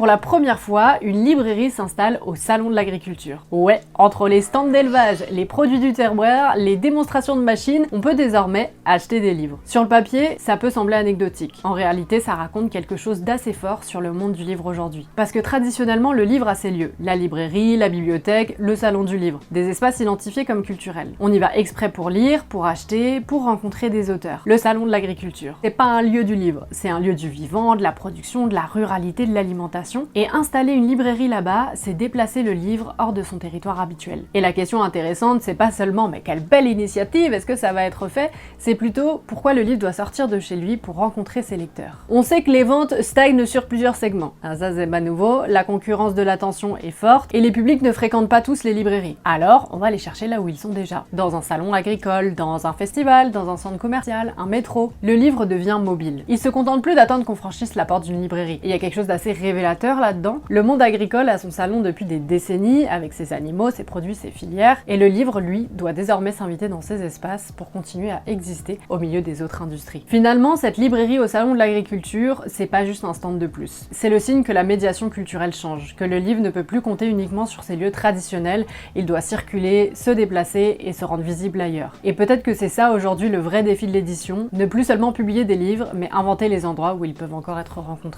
Pour la première fois, une librairie s'installe au Salon de l'Agriculture. Ouais, entre les stands d'élevage, les produits du terroir, les démonstrations de machines, on peut désormais acheter des livres. Sur le papier, ça peut sembler anecdotique. En réalité, ça raconte quelque chose d'assez fort sur le monde du livre aujourd'hui. Parce que traditionnellement, le livre a ses lieux. La librairie, la bibliothèque, le salon du livre. Des espaces identifiés comme culturels. On y va exprès pour lire, pour acheter, pour rencontrer des auteurs. Le Salon de l'Agriculture. C'est pas un lieu du livre, c'est un lieu du vivant, de la production, de la ruralité, de l'alimentation. Et installer une librairie là-bas, c'est déplacer le livre hors de son territoire habituel. Et la question intéressante, c'est pas seulement mais quelle belle initiative, est-ce que ça va être fait? C'est plutôt pourquoi le livre doit sortir de chez lui pour rencontrer ses lecteurs. On sait que les ventes stagnent sur plusieurs segments. Ah, ça c'est pas nouveau, la concurrence de l'attention est forte et les publics ne fréquentent pas tous les librairies. Alors, on va les chercher là où ils sont déjà. Dans un salon agricole, dans un festival, dans un centre commercial, un métro. Le livre devient mobile. Il se contente plus d'attendre qu'on franchisse la porte d'une librairie. Et il y a quelque chose d'assez révélateur là-dedans. Le monde agricole a son salon depuis des décennies, avec ses animaux, ses produits, ses filières, et le livre, lui, doit désormais s'inviter dans ces espaces pour continuer à exister au milieu des autres industries. Finalement, cette librairie au salon de l'agriculture, c'est pas juste un stand de plus. C'est le signe que la médiation culturelle change, que le livre ne peut plus compter uniquement sur ses lieux traditionnels, il doit circuler, se déplacer et se rendre visible ailleurs. Et peut-être que c'est ça aujourd'hui le vrai défi de l'édition, ne plus seulement publier des livres, mais inventer les endroits où ils peuvent encore être rencontrés.